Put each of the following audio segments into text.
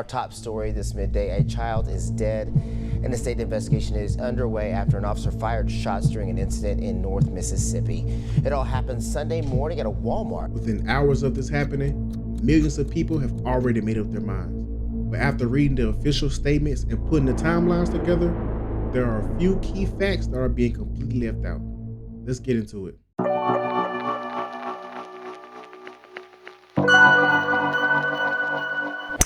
Our top story this midday, a child is dead and a state investigation is underway after an officer fired shots during an incident in North Mississippi. It all happened Sunday morning at a Walmart. Within hours of this happening, millions of people have already made up their minds. But after reading the official statements and putting the timelines together, there are a few key facts that are being completely left out. Let's get into it.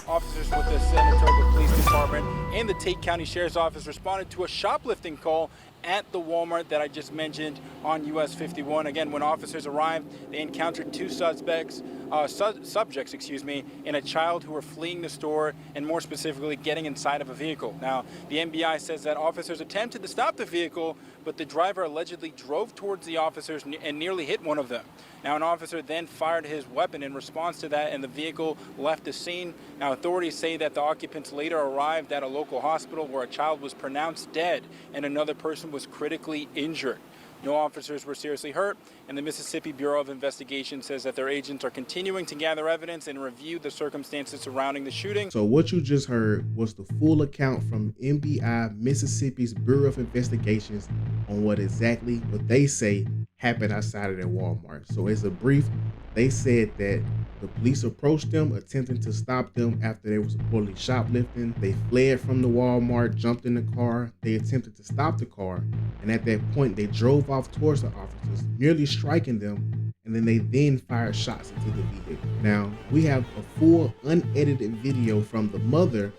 Officers with the Senatobia Police Department and the Tate County Sheriff's Office responded to a shoplifting call at the Walmart that I just mentioned on US 51. Again, when officers arrived, they encountered two subjects, and a child who were fleeing the store and more specifically getting inside of a vehicle. Now, the NBI says that officers attempted to stop the vehicle, but the driver allegedly drove towards the officers and nearly hit one of them. Now, an officer then fired his weapon in response to that, and the vehicle left the scene. Now, authorities say that the occupants later arrived at a local hospital where a child was pronounced dead and another person was critically injured. No officers were seriously hurt, and the Mississippi Bureau of Investigation says that their agents are continuing to gather evidence and review the circumstances surrounding the shooting. So what you just heard was the full account from NBI, Mississippi's Bureau of Investigations, on what they say happened outside of their Walmart. So as a brief, they said that the police approached them, attempting to stop them after they were reportedly shoplifting. They fled from the Walmart, jumped in the car. They attempted to stop the car, and at that point, they drove off towards the officers, nearly striking them, and then they fired shots into the vehicle. Now, we have a full unedited video from the mother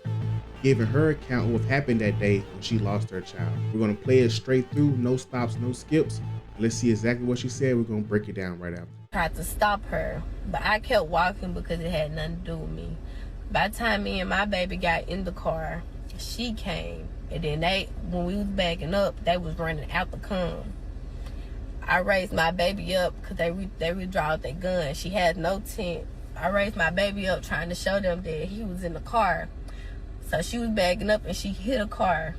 giving her account of what happened that day when she lost her child. We're going to play it straight through, no stops, no skips. Let's see exactly what she said. We're going to break it down right after. Tried to stop her, but I kept walking because it had nothing to do with me. By the time me and my baby got in the car, she came, and then when we was backing up, they was running out the come. I raised my baby up because they withdrawed their gun. She had no tent. I raised my baby up trying to show them that he was in the car. So she was backing up and she hit a car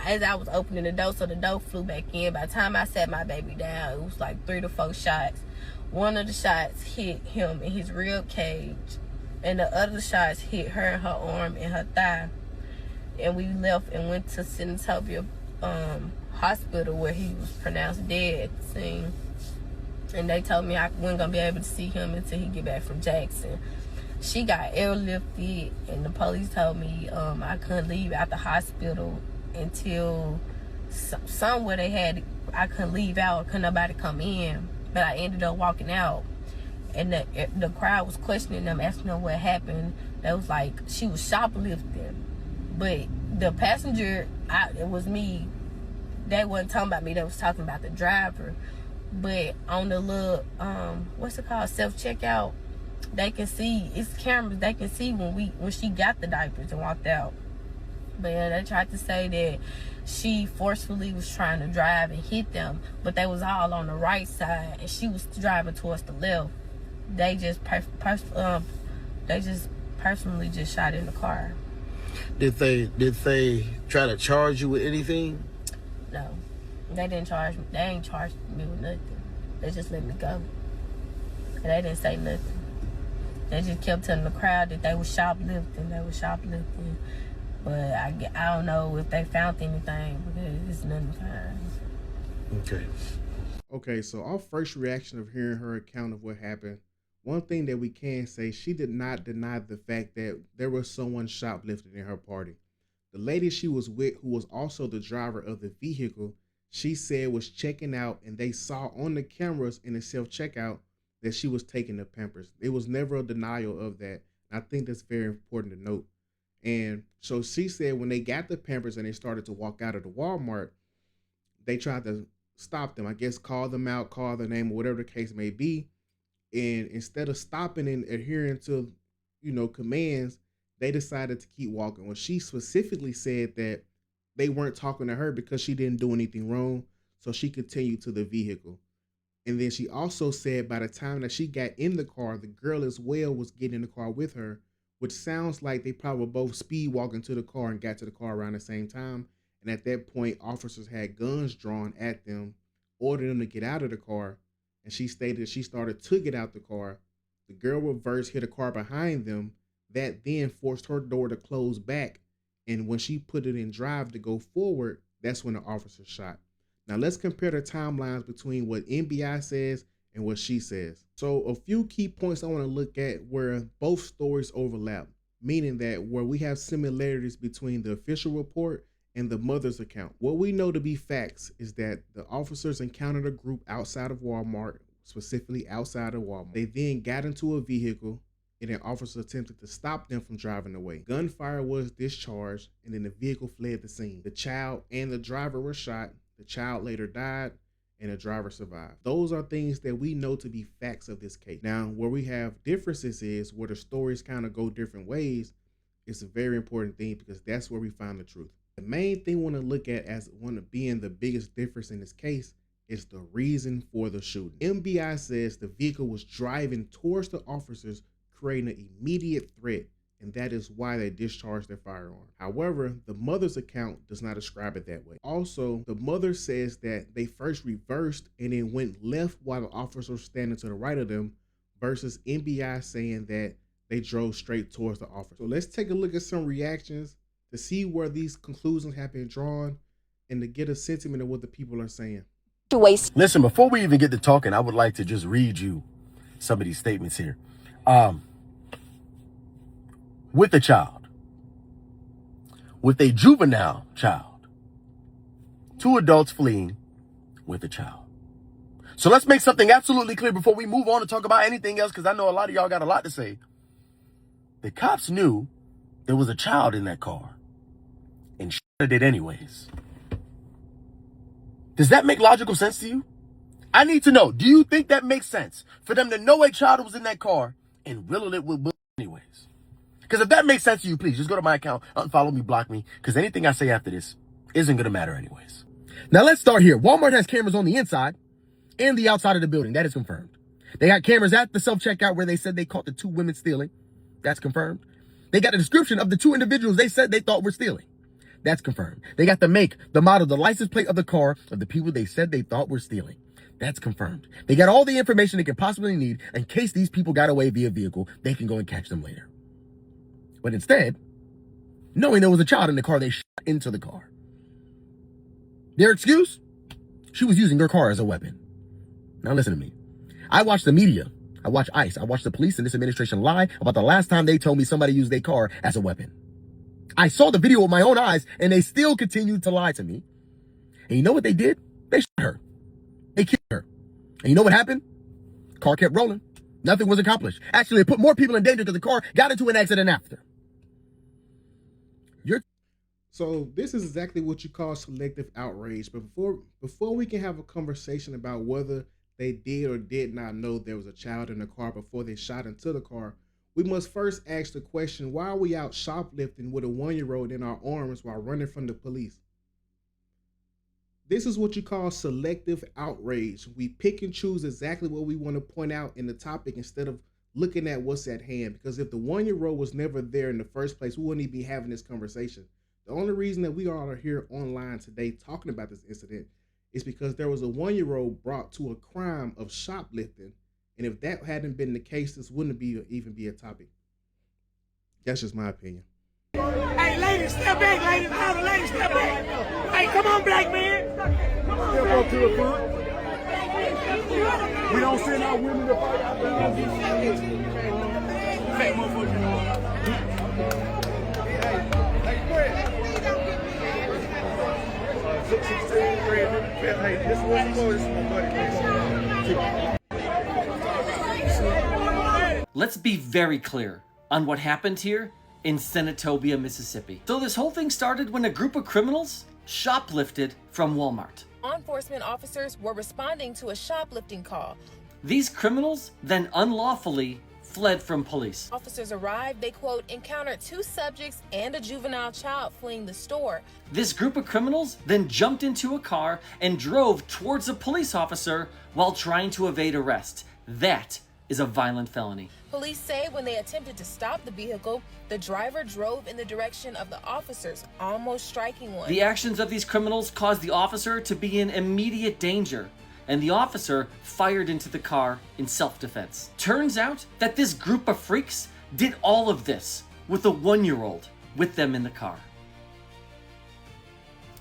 as I was opening the door, so the door flew back in. By the time I sat my baby down, it was like 3 to 4 shots. One of the shots hit him in his rib cage, and the other shots hit her in her arm and her thigh. And we left and went to Senatobia Hospital, where he was pronounced dead at the scene. And they told me I wasn't gonna be able to see him until he get back from Jackson. She got airlifted, and the police told me I couldn't leave out the hospital until somewhere I couldn't leave out, couldn't nobody come in. But I ended up walking out, and the crowd was questioning them, asking them what happened. They was like, she was shoplifting. But the passenger, it was me. They wasn't talking about me. They was talking about the driver. But on the little, what's it called, self-checkout, they can see, it's cameras, they can see when she got the diapers and walked out. But yeah, they tried to say that she forcefully was trying to drive and hit them, but they was all on the right side and she was driving towards the left. They just personally just shot in the car. Did they try to charge you with anything? No, they didn't charge me. They ain't charged me with nothing. They just let me go. And they didn't say nothing. They just kept telling the crowd that they were shoplifting. But I don't know if they found anything, because it's nothing found. Okay, so our first reaction of hearing her account of what happened, one thing that we can say, she did not deny the fact that there was someone shoplifting in her party. The lady she was with, who was also the driver of the vehicle, she said was checking out, and they saw on the cameras in the self-checkout that she was taking the Pampers. It was never a denial of that. I think that's very important to note. And so she said when they got the Pampers and they started to walk out of the Walmart, they tried to stop them. I guess call them out, call their name, or whatever the case may be. And instead of stopping and adhering to, commands, they decided to keep walking. When she specifically said that they weren't talking to her because she didn't do anything wrong, so she continued to the vehicle. And then she also said by the time that she got in the car, the girl as well was getting in the car with her, which sounds like they probably both speed walked into the car and got to the car around the same time. And at that point, officers had guns drawn at them, ordered them to get out of the car. And she stated she started to get out the car. The girl reversed, hit a car behind them. That then forced her door to close back. And when she put it in drive to go forward, that's when the officer shot. Now let's compare the timelines between what NBI says and what she says. So a few key points I want to look at where both stories overlap, meaning that where we have similarities between the official report and the mother's account. What we know to be facts is that the officers encountered a group outside of Walmart, specifically outside of Walmart. They then got into a vehicle and an officer attempted to stop them from driving away. Gunfire was discharged and then the vehicle fled the scene. The child and the driver were shot. The child later died and the driver survived. Those are things that we know to be facts of this case. Now, where we have differences is where the stories kind of go different ways. It's a very important thing because that's where we find the truth. The main thing we want to look at as one of being the biggest difference in this case is the reason for the shooting. MBI says the vehicle was driving towards the officers, creating an immediate threat, and that is why they discharged their firearm. However, the mother's account does not describe it that way. Also, the mother says that they first reversed and then went left while the officers were standing to the right of them, versus NBI saying that they drove straight towards the officer. So let's take a look at some reactions to see where these conclusions have been drawn and to get a sentiment of what the people are saying. Listen, before we even get to talking, I would like to just read you some of these statements here. With a child, with a juvenile child, 2 adults fleeing with a child. So let's make something absolutely clear before we move on to talk about anything else, because I know a lot of y'all got a lot to say. The cops knew there was a child in that car and shot it anyways. Does that make logical sense to you? I need to know, do you think that makes sense for them to know a child was in that car and riddle it with bullets anyways? Because if that makes sense to you, please just go to my account, unfollow me, block me, because anything I say after this isn't going to matter anyways. Now let's start here. Walmart has cameras on the inside and the outside of the building. That is confirmed. They got cameras at the self-checkout where they said they caught the 2 women stealing. That's confirmed. They got a description of the 2 individuals they said they thought were stealing. That's confirmed. They got the make, the model, the license plate of the car of the people they said they thought were stealing. That's confirmed. They got all the information they could possibly need in case these people got away via vehicle. They can go and catch them later. But instead, knowing there was a child in the car, they shot into the car. Their excuse? She was using her car as a weapon. Now listen to me. I watch the media. I watch ICE. I watch the police in this administration lie about the last time they told me somebody used their car as a weapon. I saw the video with my own eyes, and they still continued to lie to me. And you know what they did? They shot her. They killed her. And you know what happened? Car kept rolling. Nothing was accomplished. Actually, it put more people in danger because the car got into an accident after. So this is exactly what you call selective outrage. But before we can have a conversation about whether they did or did not know there was a child in the car before they shot into the car, we must first ask the question, why are we out shoplifting with a 1-year-old in our arms while running from the police? This is what you call selective outrage. We pick and choose exactly what we want to point out in the topic instead of looking at what's at hand. Because if the 1-year-old was never there in the first place, we wouldn't even be having this conversation. The only reason that we all are here online today talking about this incident is because there was a 1-year-old brought to a crime of shoplifting. And if that hadn't been the case, this wouldn't even be a topic. That's just my opinion. Hey, ladies, step back, ladies. All the ladies, step back. Hey, come on, black man. Come on. Step up to the front. We don't send our women to fight out there. Fat motherfucker. Hey, this is what you go. This is my buddy. Let's be very clear on what happened here in Senatobia, Mississippi. So this whole thing started when a group of criminals shoplifted from Walmart. Law enforcement officers were responding to a shoplifting call. These criminals then unlawfully fled from police. Officers arrived, they quote, encountered 2 subjects and a juvenile child fleeing the store. This group of criminals then jumped into a car and drove towards a police officer while trying to evade arrest. That is a violent felony. Police say when they attempted to stop the vehicle, the driver drove in the direction of the officers, almost striking one. The actions of these criminals caused the officer to be in immediate danger, and the officer fired into the car in self-defense. Turns out that this group of freaks did all of this with a 1-year-old with them in the car.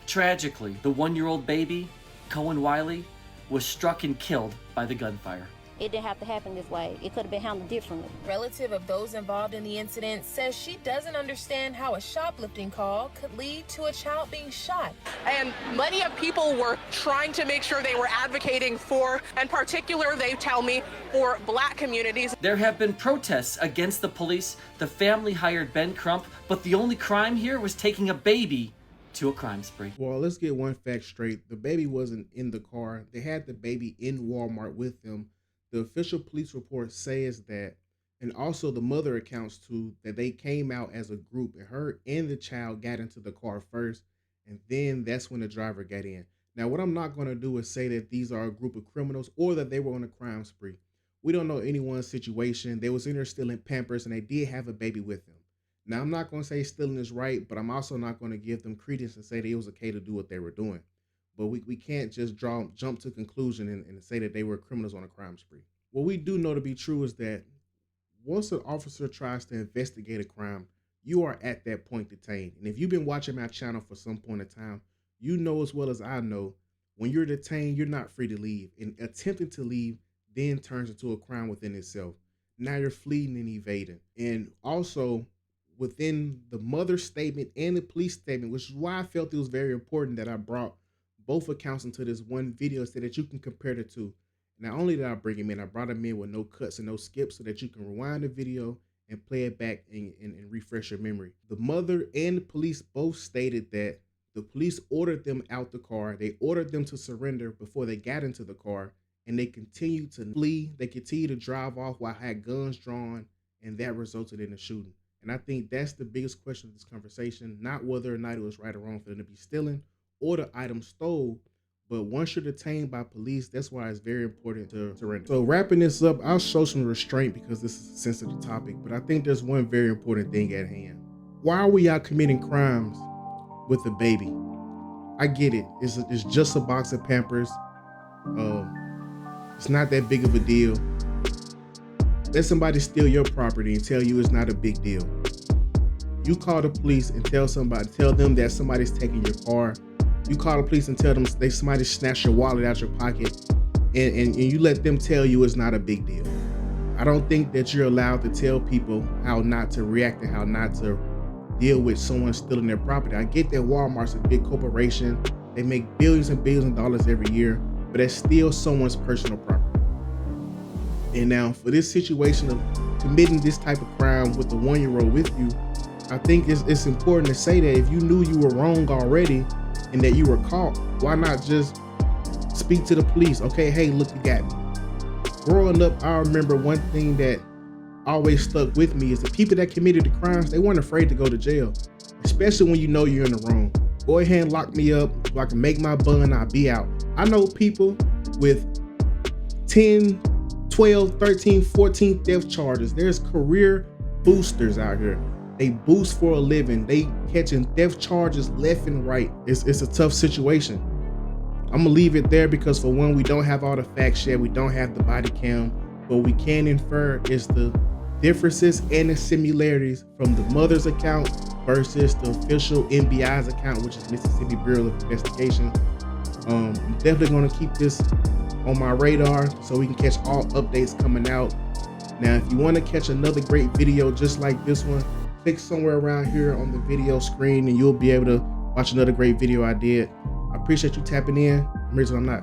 Tragically, the 1-year-old baby, Cohen Wiley, was struck and killed by the gunfire. It didn't have to happen this way. It could have been handled differently. Relative of those involved in the incident says she doesn't understand how a shoplifting call could lead to a child being shot. And many of people were trying to make sure they were advocating for, in particular, they tell me, for Black communities. There have been protests against the police. The family hired Ben Crump, but the only crime here was taking a baby to a crime spree. Well, let's get one fact straight. The baby wasn't in the car. They had the baby in Walmart with them. The official police report says that, and also the mother accounts too, that they came out as a group and her and the child got into the car first, and then that's when the driver got in. Now, what I'm not going to do is say that these are a group of criminals or that they were on a crime spree. We don't know anyone's situation. They was in there stealing Pampers and they did have a baby with them. Now, I'm not going to say stealing is right, but I'm also not going to give them credence and say that it was okay to do what they were doing. But we can't just jump to conclusion and say that they were criminals on a crime spree. What we do know to be true is that once an officer tries to investigate a crime, you are at that point detained. And if you've been watching my channel for some point in time, you know as well as I know, when you're detained, you're not free to leave. And attempting to leave then turns into a crime within itself. Now you're fleeing and evading. And also within the mother's statement and the police statement, which is why I felt it was very important that I brought both accounts into this one video so that you can compare the two. Not only did I bring him in, I brought him in with no cuts and no skips so that you can rewind the video and play it back and refresh your memory. The mother and the police both stated that the police ordered them out the car. They ordered them to surrender before they got into the car, and they continued to flee. They continued to drive off while had guns drawn, and that resulted in a shooting. And I think that's the biggest question of this conversation, not whether or not it was right or wrong for them to be stealing or the item stole, but once you're detained by police, that's why it's very important to surrender. So wrapping this up, I'll show some restraint because this is a sensitive topic, but I think there's one very important thing at hand. Why are we out committing crimes with a baby? I get it. It's just a box of Pampers. It's not that big of a deal. Let somebody steal your property and tell you it's not a big deal. You call the police and tell them that somebody's taking your car. You call the police and tell them somebody snatched your wallet out your pocket, and you let them tell you it's not a big deal. I don't think that you're allowed to tell people how not to react and how not to deal with someone stealing their property. I get that Walmart's a big corporation. They make billions and billions of dollars every year, but that's still someone's personal property. And now for this situation of committing this type of crime with a 1-year-old with you, I think it's important to say that if you knew you were wrong already and that you were caught, why not just speak to the police? Okay, hey, look, you got me. Growing up, I remember one thing that always stuck with me is the people that committed the crimes, they weren't afraid to go to jail, especially when you know you're in the wrong. Go ahead and lock me up so I can make my bun, I'll be out. I know people with 10, 12, 13, 14 theft charges. There's career boosters out here. They boost for a living. They catching theft charges left and right. It's a tough situation. I'm gonna leave it there because for one, we don't have all the facts yet. We don't have the body cam, but we can infer is the differences and the similarities from the mother's account versus the official NBI's account, which is Mississippi Bureau of Investigation. I'm definitely gonna keep this on my radar so we can catch all updates coming out. Now, if you want to catch another great video just like this one, click somewhere around here on the video screen and you'll be able to watch another great video I did. I appreciate you tapping in. I'm Rizzo, I'm not.